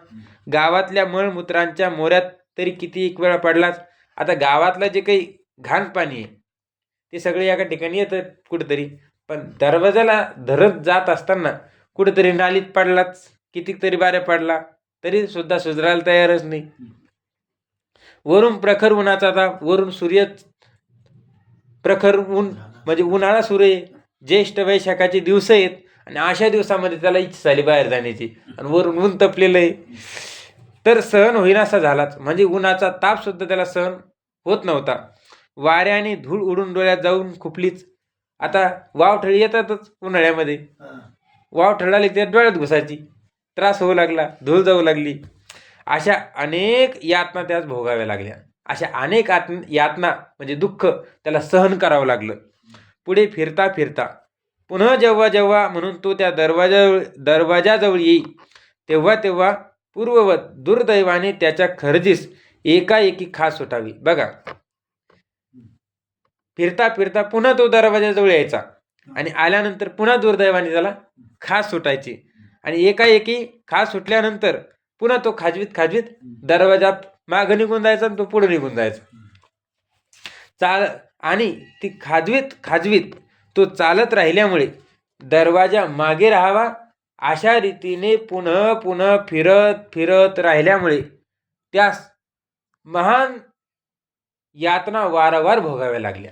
गावातल्या मळमूत्रांच्या मोऱ्यात तरी किती एक वेळा पडलाच. आता गावातलं जे काही घाण पाणी आहे ते सगळे एका ठिकाणी येतं कुठेतरी, पण दरवाजाला धरत जात असताना कुठेतरी नालीत पडलाच, कितीतरी बाऱ्या पडला तरी सुद्धा सुधारायला तयारच नाही. वरून प्रखर उन्हाचा ताप, वरून सूर्य प्रखर ऊन म्हणजे उन्हाळा सुरू आहे, ज्येष्ठ वैशाखाचे दिवस आहेत आणि अशा दिवसामध्ये त्याला इच्छा झाली बाहेर जाण्याची आणि वरून ऊन तपलेलं आहे. तर सहन होईनासा झालाच, म्हणजे उन्हाचा ताप सुद्धा त्याला सहन होत नव्हता. वाऱ्याने धूळ उडून डोळ्यात जाऊन खुपलीच. आता वावठळी येतातच उन्हाळ्यामध्ये, वावठळ आली त्या डोळ्यात घुसायची, त्रास होऊ लागला, धूळ जाऊ लागली. अशा अनेक यातना त्यास भोगाव्या लागल्या. अशा अनेक यातना म्हणजे दुःख त्याला सहन करावं लागलं. पुढे फिरता फिरता पुन्हा जेव्हा जेव्हा म्हणून तो त्या दरवाजाजवळ येई तेव्हा तेव्हा पूर्ववत दुर्दैवाने त्याच्या खरजीस एकाएकी खास सुटावी. बघा, फिरता फिरता पुन्हा तो दरवाजाजवळ यायचा आणि आल्यानंतर पुन्हा दुर्दैवाने त्याला खास सुटायची आणि एकाएकी खास सुटल्यानंतर पुन्हा तो खाजवीत दरवाजा मागं निघून जायचा आणि तो पुढे निघून जायचा. आणि ती खाजवीत तो चालत राहिल्यामुळे दरवाजा मागे राहावा अशा रीतीने पुन्हा पुन्हा फिरत फिरत राहिल्यामुळे त्यास महान यातना वारंवार भोगाव्या लागल्या.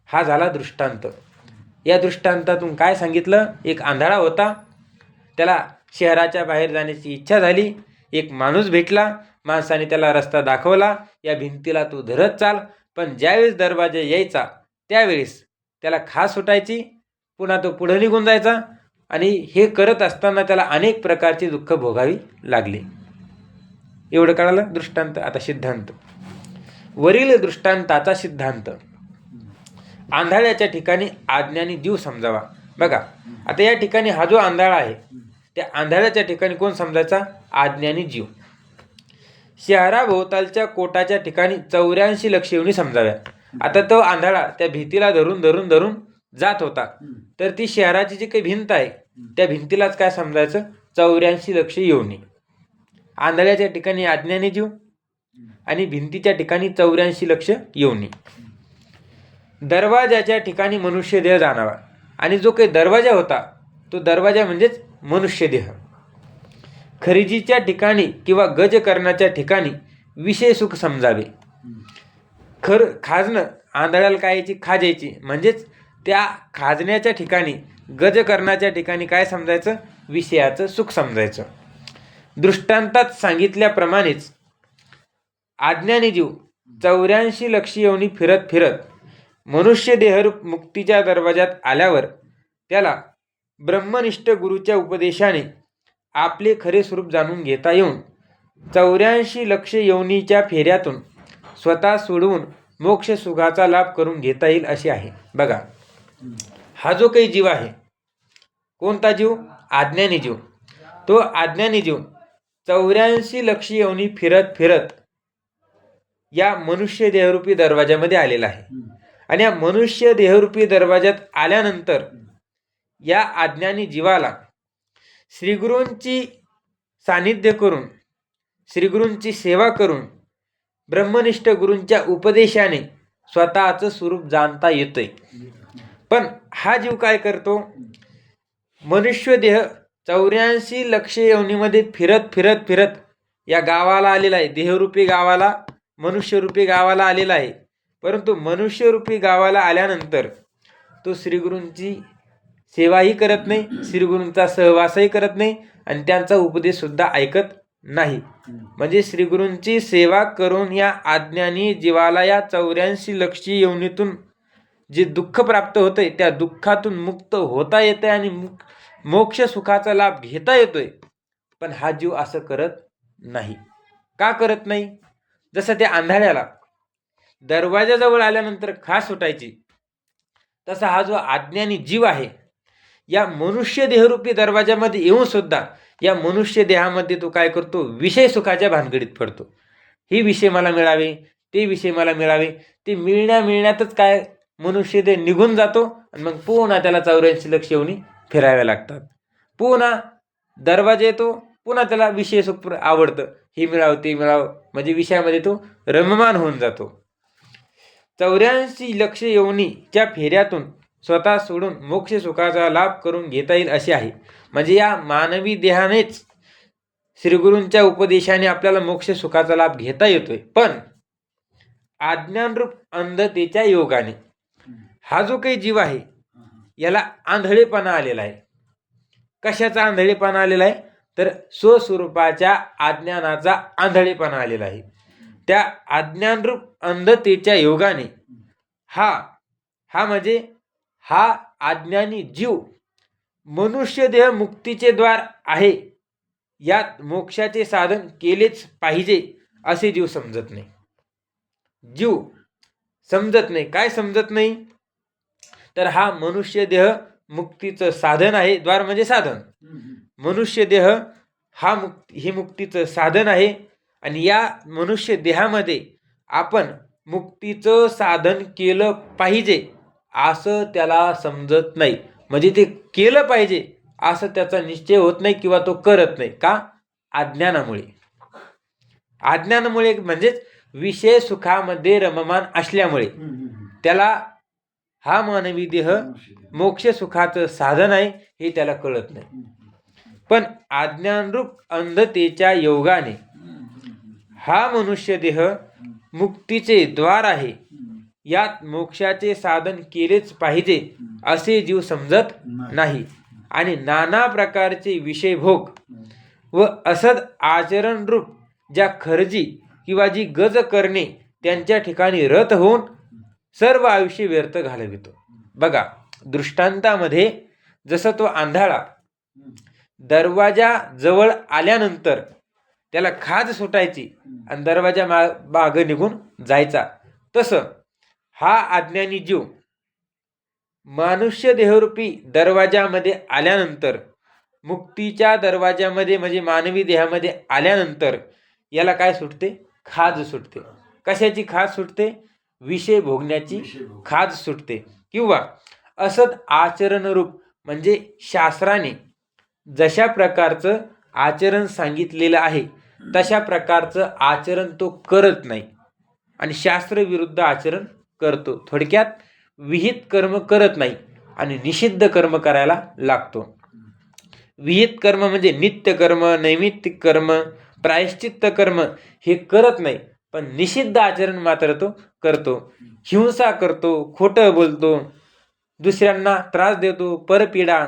हा झाला दृष्टांत. या दृष्टांतातून काय सांगितलं? एक आंधळा होता, त्याला शहराच्या बाहेर जाण्याची इच्छा झाली. एक माणूस भेटला, माणसाने त्याला रस्ता दाखवला, या भिंतीला तू धरत चाल. पण ज्यावेळेस दरवाजा यायचा त्यावेळेस त्याला खास सुटायची, पुन्हा तो पुढे निघून जायचा आणि हे करत असताना त्याला अनेक प्रकारची दुःख भोगावी लागली. एवढं कळालं दृष्टांत. आता सिद्धांत. वरील दृष्टांताचा सिद्धांत. आंधळ्याच्या ठिकाणी आज्ञानी जीव समजावा. बघा, आता या ठिकाणी हा जो आंधळा आहे त्या आंधळ्याच्या ठिकाणी कोण समजायचा? आज्ञानी जीव. शहराभोवतालच्या कोटाच्या ठिकाणी 84 लक्षयोनी समजाव्या. आता तो आंधळा त्या भीतीला धरून धरून धरून जात होता, तर ती शहराची जी काही भिंत आहे त्या भिंतीलाच काय समजायचं? 84 लक्ष योनी. आंधळ्याच्या ठिकाणी अज्ञानी जीव आणि भिंतीच्या ठिकाणी 84 लक्ष योनी. दरवाजाच्या ठिकाणी मनुष्य देह जाणावा. आणि जो काही दरवाजा होता तो दरवाजा म्हणजेच मनुष्य देह. खरेदीच्या ठिकाणी किंवा गजकरणाच्या ठिकाणी विषय सुख समजावे. खाजणं आंधळ्याला काय यायची? खाज यायची. म्हणजेच त्या खाजण्याच्या ठिकाणी गजकरणाच्या ठिकाणी काय समजायचं? विषयाचं सुख समजायचं. दृष्टांतात सांगितल्याप्रमाणेच आज्ञानी जीव 84 लक्ष योनी फिरत फिरत मनुष्य देहरूप मुक्तीच्या दरवाजात आल्यावर त्याला ब्रह्मनिष्ठ गुरूच्या उपदेशाने आपले खरे स्वरूप जाणून घेता येऊन 84 लक्ष योनीच्या फेऱ्यातून स्वतः सोडवून मोक्ष सुखाचा लाभ करून घेता येईल असे आहे. बघा, हा जो काही जीव आहे, कोणता जीव? आज्ञानी जीव. तो आज्ञानी जीव 84 लक्ष योनी फिरत फिरत या मनुष्य देहरूपी दरवाजामध्ये आलेला आहे. आणि या मनुष्य देहरूपी दरवाजात आल्यानंतर या अज्ञानी जीवाला श्रीगुरूंची सानिध्य करून, श्रीगुरूंची सेवा करून, ब्रह्मनिष्ठ गुरूंच्या उपदेशाने स्वतःचं स्वरूप जाणता येतंय. पण हा जीव काय करतो? मनुष्य देह 84 लक्ष योनीमध्ये फिरत फिरत फिरत या गावाला आलेला आहे. देहरूपी गावाला, मनुष्यरूपी गावाला आलेला आहे. परंतु मनुष्यरूपी गावाला आल्यानंतर तो श्रीगुरूंची सेवाही करत नाही, श्रीगुरूंचा सहवासही करत नाही आणि त्यांचा उपदेशसुद्धा ऐकत नाही. म्हणजे श्रीगुरूंची सेवा करून या अज्ञानी जीवाला या 84 लक्ष योनीतून जे दुःख प्राप्त होतंय त्या दुःखातून मुक्त होता येते आणि मोक्ष सुखाचा लाभ घेता येतोय. पण हा जीव असं करत नाही. का करत नाही? जसं त्या आंधळ्याला दरवाजाजवळ आल्यानंतर खास सुटायची, तसा हा जो अज्ञानी जीव आहे या मनुष्य देहरूपी दरवाजामध्ये येऊन सुद्धा या मनुष्य देहामध्ये तो काय करतो? विषय सुखाच्या भानगडीत पडतो. हे विषय मला मिळावे, ते विषय मला मिळावे, ते मिळण्यातच काय मनुष्य देह निघून जातो आणि मग पुन्हा त्याला 84 लक्ष योनी फिराव्या लागतात. पुन्हा दरवाजा येतो, पुन्हा त्याला विषय सुख आवडतं, हे मिळावं ते मिळावं, म्हणजे विषयामध्ये तो रममान होऊन जातो. 84 लक्ष योनीच्या फेऱ्यातून स्वतः सोडून मोक्ष सुखाचा लाभ करून घेता येईल असे आहे. म्हणजे या मानवी देहानेच श्रीगुरूंच्या उपदेशाने आपल्याला मोक्ष सुखाचा लाभ घेता येतोय. पण अज्ञानरूप अंधतेच्या योगाने हा जो काही जीव आहे याला आंधळेपणा आलेला आहे. कशाचा आंधळेपणा आलेला आहे? तर स्वस्वरूपाच्या अज्ञानाचा आंधळेपणा आलेला आहे. त्या अज्ञानरूप अंधतेच्या योगाने हा अज्ञानी जीव मनुष्य देह मुक्तीचे द्वार आहे, यात मोक्षाचे साधन केलेच पाहिजे असे जीव समजत नाही. जीव समजत नाही. काय समजत नाही? तर हा मनुष्य देह मुक्तीचं साधन आहे. द्वार म्हणजे साधन. मनुष्य देह हे मुक्तीचं साधन आहे आणि या मनुष्य देहामध्ये आपण मुक्तीचं साधन केलं पाहिजे असं त्याला समजत नाही. म्हणजे ते केलं पाहिजे असं त्याचा निश्चय होत नाही किंवा तो करत नाही. का? अज्ञानामुळे. अज्ञानामुळे म्हणजेच विषय सुखामध्ये रममान असल्यामुळे त्याला हा मानवी देह मोक्ष सुखाचं साधन आहे हे त्याला कळत नाही. पण अज्ञानरूप अंधतेच्या योगाने हा मनुष्य देह मुक्तीचे द्वार आहे, यात मोक्षाचे साधन केलेच पाहिजे असे जीव समजत नाही आणि नाना प्रकारचे विषय भोग व असद आचरण रूप ज्या खर्जी किंवा जी गज करणे त्यांच्या ठिकाणी रत होऊन सर्व आयुष्य व्यर्थ घालवितो. बघा, दृष्टांतामध्ये जसं तो आंधळा दरवाजा जवळ आल्यानंतर त्याला खाज सुटायची आणि दरवाजा मागं निघून जायचा, तसं हा अज्ञानी जीव मनुष्य देहरूपी दरवाजामध्ये आल्यानंतर, मुक्तीच्या दरवाजामध्ये म्हणजे मानवी देहामध्ये आल्यानंतर याला काय सुटते? खाज सुटते. कशाची खाज सुटते? विषय भोगण्याची खाज सुटते. किंवा असद आचरण रूप म्हणजे शास्त्राने जशा प्रकारचं आचरण सांगितलेलं आहे तशा प्रकारचं आचरण तो करत नाही आणि शास्त्रविरुद्ध आचरण करतो. थोडक्यात विहित कर्म करत नाही आणि निषिद्ध कर्म करायला लागतो. विहित कर्म म्हणजे नित्य कर्म, नैमित्तिक कर्म, प्रायश्चित्त कर्म हे करत नाही, पण निषिद्ध आचरण मात्र तो करतो. हिंसा करतो, खोटं बोलतो, दुसऱ्यांना त्रास देतो, परपीडा,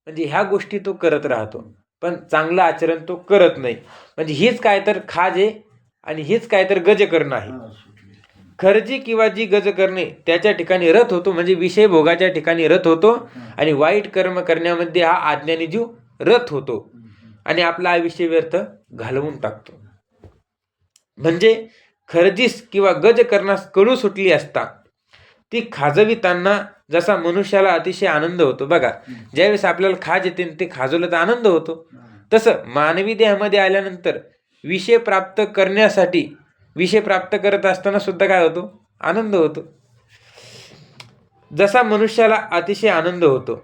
म्हणजे ह्या गोष्टी तो करत राहतो, पण चांगलं आचरण तो करत नाही. म्हणजे हीच काय तर खाज आहे आणि हीच काय तर गज करणं आहे. खर्जी किंवा जी गज करणे त्याच्या ठिकाणी रत होतो, म्हणजे विषय भोगाच्या ठिकाणी रत होतो आणि वाईट कर्म करण्यामध्ये हा अज्ञानी जीव रत होतो आणि आपला आयुष्य व्यर्थ घालवून टाकतो. म्हणजे खर्जीस किंवा गज करण्यास कडू सुटली असता ती खाजविताना जसा मनुष्याला अतिशय आनंद होतो. बघा, ज्यावेळेस आपल्याला खाज येते ते खाजवलं तर आनंद होतो, तसं मानवी देहामध्ये आल्यानंतर विषय प्राप्त करण्यासाठी विषय प्राप्त करत असताना सुद्धा काय होतो? आनंद होतो. जसा मनुष्याला अतिशय आनंद होतो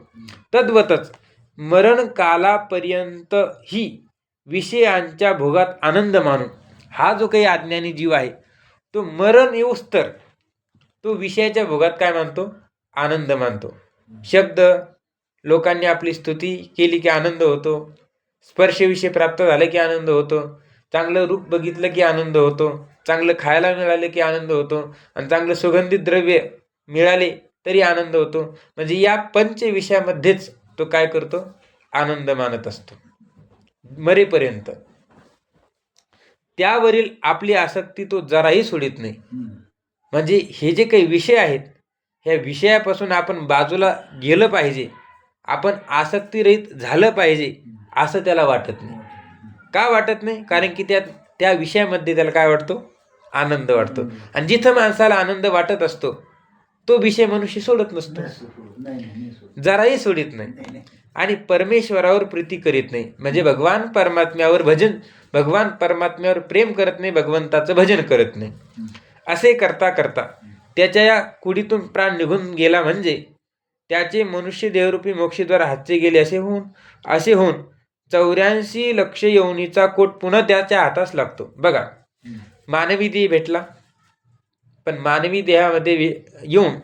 तद्वतच मरण कालापर्यंत ही विषयांच्या भोगात आनंद मानून हा जो काही अज्ञानी जीव आहे तो मरण येऊस तर तो विषयाच्या भोगात काय मानतो? आनंद मानतो. शब्द लोकांनी आपली स्तुती केली की आनंद होतो, स्पर्श विषय प्राप्त झाले की आनंद होतो, चांगलं रूप बघितलं की आनंद होतो, चांगलं खायला मिळालं की आनंद होतो आणि चांगलं सुगंधित द्रव्य मिळाले तरी आनंद होतो. म्हणजे या पंच विषयामध्येच तो काय करतो? आनंद मानत असतो मरेपर्यंत. त्यावरील आपली आसक्ती तो जराही सोडित नाही. म्हणजे हे जे काही विषय आहेत ह्या विषयापासून आपण बाजूला गेलं पाहिजे, आपण आसक्तीरहित झालं पाहिजे असं त्याला वाटत नाही. का वाटत नाही? कारण की त्या विषयामध्ये त्याला काय वाटतो? आनंद वाटतो. आणि जिथं माणसाला आनंद वाटत असतो तो विषय मनुष्य सोडत नसतो, जराही सोडित नाही आणि परमेश्वरावर प्रीती करीत नाही. म्हणजे भगवान परमात्म्यावर प्रेम करत नाही, भगवंताचं भजन करत नाही. असे करता करता त्याच्या या कुडीतून प्राण निघून गेला म्हणजे त्याचे मनुष्य देहरूपी मोक्षद्वार हातचे गेले असे होऊन 84 लक्ष योनीचा कोट पुन्हा त्याच्या हातास लागतो. बघा, मानवी देह भेटला, पण मानवी देहामध्ये येऊन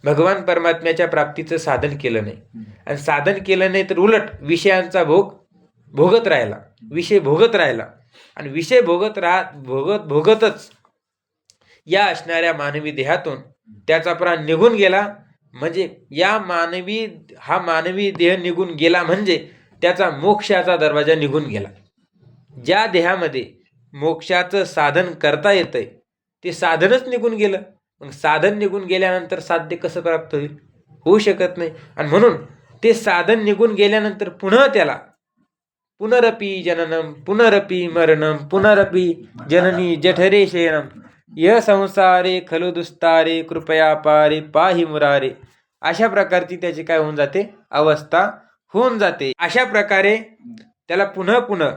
भगवान परमात्म्याच्या प्राप्तीचं साधन केलं नाही आणि साधन केलं नाही तर उलट विषयांचा भोगत राहिला, विषय भोगत राहिला आणि विषय भोगतच या असणाऱ्या मानवी देहातून त्याचा प्राण निघून गेला. म्हणजे हा मानवी देह निघून गेला म्हणजे त्याचा मोक्षाचा दरवाजा निघून गेला. ज्या देहामध्ये मोक्षाचं साधन करता येतंय ते साधनच निघून गेलं. मग साधन निघून गेल्यानंतर साध्य कसं प्राप्त होईल? होऊ शकत नाही. आणि म्हणून ते साधन निघून गेल्यानंतर पुन्हा त्याला पुनरपि जननम पुनरपि मरणम पुनरपि जननी जठरे शयनम य संसारे खलु दुस्तारे कृपया पारे पाहि मुरारे, अशा प्रकारची त्याची काय होऊन जाते? अवस्था होऊन जाते. अशा प्रकारे त्याला पुन्हा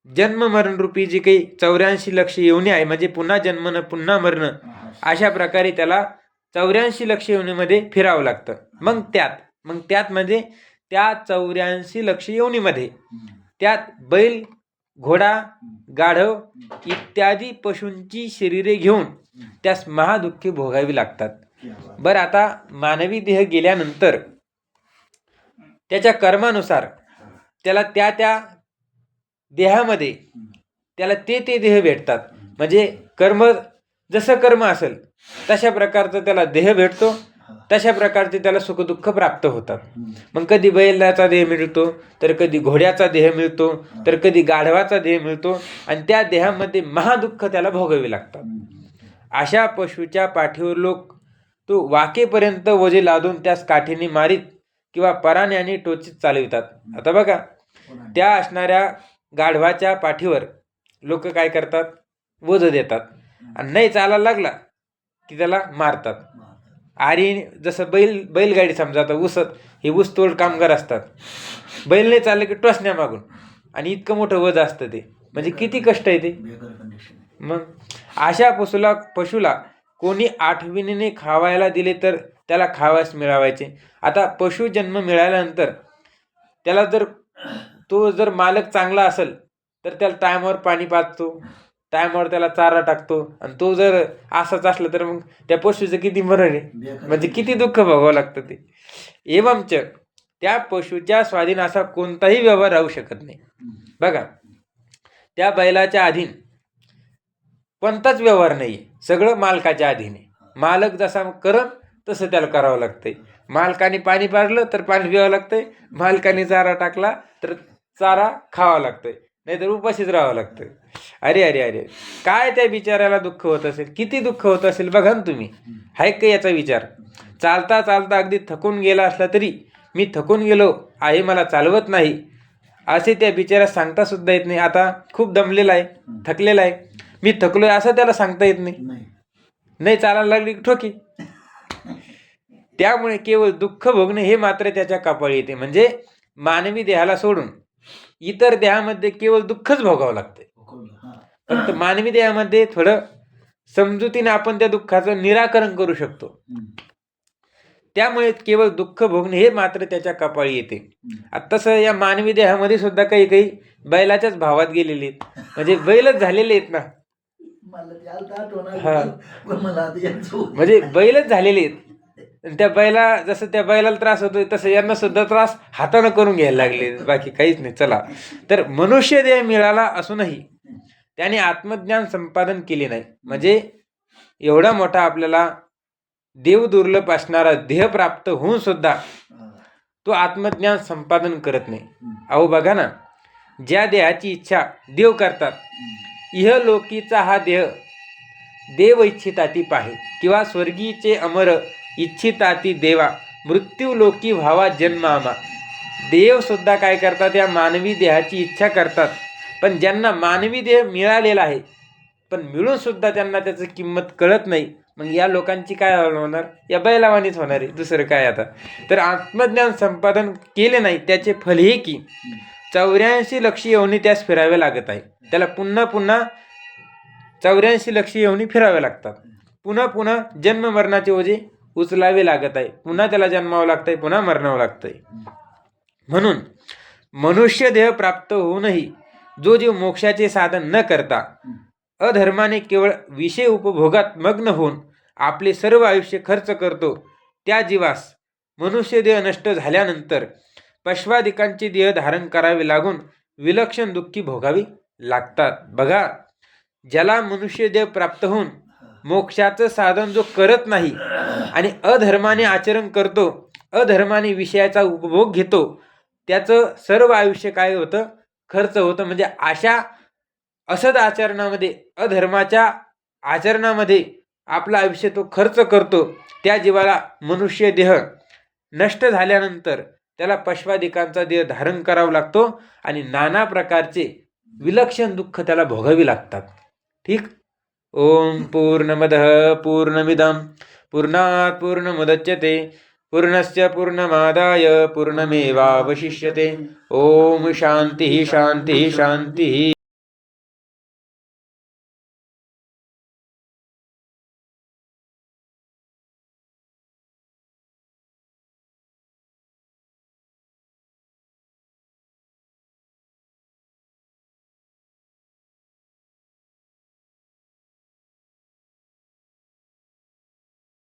जन्म मरण रूपी जी काही 84 लक्ष योनी आहे, म्हणजे पुन्हा जन्मनं पुन्हा मरणं, अशा प्रकारे त्याला 84 लक्ष योनीमध्ये फिरावं लागतं. मग त्यात म्हणजे त्या 84 लक्ष योनीमध्ये त्यात बैल, घोडा, गाढव इत्यादी पशूंची शरीरे घेऊन त्यास महादुःखे भोगावी लागतात. बरं, आता मानवी देह गेल्यानंतर त्याच्या कर्मानुसार त्याला त्या त्या देहामध्ये त्याला ते देह भेटतात. म्हणजे कर्म जसं कर्म असेल तशा प्रकारचं त्याला देह भेटतो, तशा प्रकारचे त्याला सुखदुःख प्राप्त होतात. मग कधी बैलाचा देह मिळतो, तर कधी घोड्याचा देह मिळतो, तर कधी गाढवाचा देह मिळतो, आणि त्या देहामध्ये महादुःख त्याला भोगावे लागतात. अशा पशुच्या पाठीवर लोक तो वाकेपर्यंत ओझे लादून त्यास काठीने मारीत किंवा पराण्याने टोचीत चालवितात. आता बघा, त्या असणाऱ्या गाढवाच्या पाठीवर लोक काय करतात, ओझं देतात, आणि नाही चालायला लागला की त्याला मारतात. आणि जसं बैलगाडी समजा, आता हे ऊसतोड कामगार असतात, बैल नाही चाललं की टोचण्या मागून, आणि इतकं मोठं वज असतं ते, म्हणजे किती कष्ट आहे ते. मग अशा पशुला कोणी आठवणीने खावायला दिले तर त्याला खावास मिळावायचे. आता पशु जन्म मिळाल्यानंतर त्याला जर मालक चांगला असेल तर त्याला टायमावर पाणी पाजतो, टायमावर त्याला चारा टाकतो, आणि तो जर असाच असला तर मग त्या पशुचं किती मरण आहे, म्हणजे किती दुःख भोगावं लागतं ते. एवंच त्या पशुच्या स्वाधीन असा कोणताही व्यवहार राहू शकत नाही. बघा, त्या बैलाच्या अधीन कोणताच व्यवहार नाही, सगळं मालकाच्या अधीन आहे. मालक जसा करम तसं त्याला करावं लागतंय. मालकाने पाणी पाजलं तर पाणी प्यावं लागतंय, मालकाने चारा टाकला तर चारा खावा लागतोय, नाहीतर उपाशीच राहावं लागतं. अरे अरे अरे, काय त्या बिचाऱ्याला दुःख होत असेल, किती दुःख होत असेल बघा ना तुम्ही. हाय का याचा विचार? चालता चालता अगदी थकून गेला असला तरी, मी थकून गेलो आहे, मला चालवत नाही, असे त्या बिचाऱ्या सांगता सुद्धा येत नाही. आता खूप दमलेला आहे, थकलेला आहे, मी थकलोय असं त्याला सांगता येत नाही चालायला लागली ठोकी. त्यामुळे केवळ दुःख भोगणे हे मात्र त्याच्या कपाळी येते. म्हणजे मानवी देहाला सोडून इतर देहामध्ये केवळ दुःखच भोगावं लागते. फक्त मानवी देहामध्ये थोडं समजुतीने आपण त्या दुःखाचं निराकरण करू शकतो. त्यामुळे केवळ दुःख भोगणे हे मात्र त्याच्या कपाळी येते. आता तसं या मानवी देहामध्ये सुद्धा काही काही बैलाच्याच भावात गेलेले आहेत, म्हणजे बैलच झालेले आहेत ना. म्हणजे बैलच झालेले आहेत. त्या बैलाला त्रास होतोय तसं यांना सुद्धा त्रास हातानं करून घ्यायला लागले, बाकी काहीच नाही. चला, तर मनुष्य देह मिळाला असूनही त्याने आत्मज्ञान संपादन केले नाही. म्हणजे एवढा मोठा आपल्याला देव दुर्लभ असणारा देह प्राप्त होऊन सुद्धा तो आत्मज्ञान संपादन करत नाही. अहो बघा ना, ज्या देहाची इच्छा देव करतात, इहलोकीचा हा देह देव इच्छिताती पाहे, किंवा स्वर्गीचे अमर इच्छिताती देवा, मृत्यू लोकी व्हावा जन्मामा. देव सुद्धा काय करतात, या मानवी देहाची इच्छा करतात. पण ज्यांना मानवी देह मिळालेला आहे पण मिळून सुद्धा त्यांना त्याची किंमत कळत नाही, मग या लोकांची काय होणार, या बैलावानीच होणार आहे, दुसरं काय. आता तर आत्मज्ञान संपादन केले नाही त्याचे फल हे की 84 लक्ष योनी त्यास फिरावे लागत आहे. त्याला पुन्हा पुन्हा 84 लक्ष योनी फिरावे लागतात. पुन्हा पुन्हा जन्म मरणाचे ओझे उचलावे लागत आहे. पुन्हा त्याला जन्मावं लागतंय, पुन्हा मरणावं लागतंय. म्हणून मनुष्य देह प्राप्त होऊनही जो जीव मोक्षाचे साधन न करता अधर्माने केवळ विषय उपभोगात मग्न होऊन आपले सर्व आयुष्य खर्च करतो, त्या जीवास मनुष्य देह नष्ट झाल्यानंतर पश्वादिकांचे देह धारण करावे लागून विलक्षण दुःखी भोगावी लागतात. बघा, ज्याला मनुष्य देह प्राप्त होऊन मोक्षाचं साधन जो करत नाही आणि अधर्माने आचरण करतो, अधर्माने विषयाचा उपभोग घेतो, त्याचं सर्व आयुष्य काय होतं, खर्च होतं. म्हणजे अशा असद आचरणामध्ये, अधर्माच्या आचरणामध्ये आपलं आयुष्य तो खर्च करतो. त्या जीवाला मनुष्य देह नष्ट झाल्यानंतर त्याला पश्वादिकांचा देह धारण करावा लागतो आणि नाना प्रकारचे विलक्षण दुःख त्याला भोगावी लागतात. ठीक. ओम पूर्णमदः पूर्णमिदं पूर्णात् पूर्णमुदच्यते पूर्णस्य पूर्णमादाय पूर्णमेवावशिष्यते. ओम शांती शांती शांती.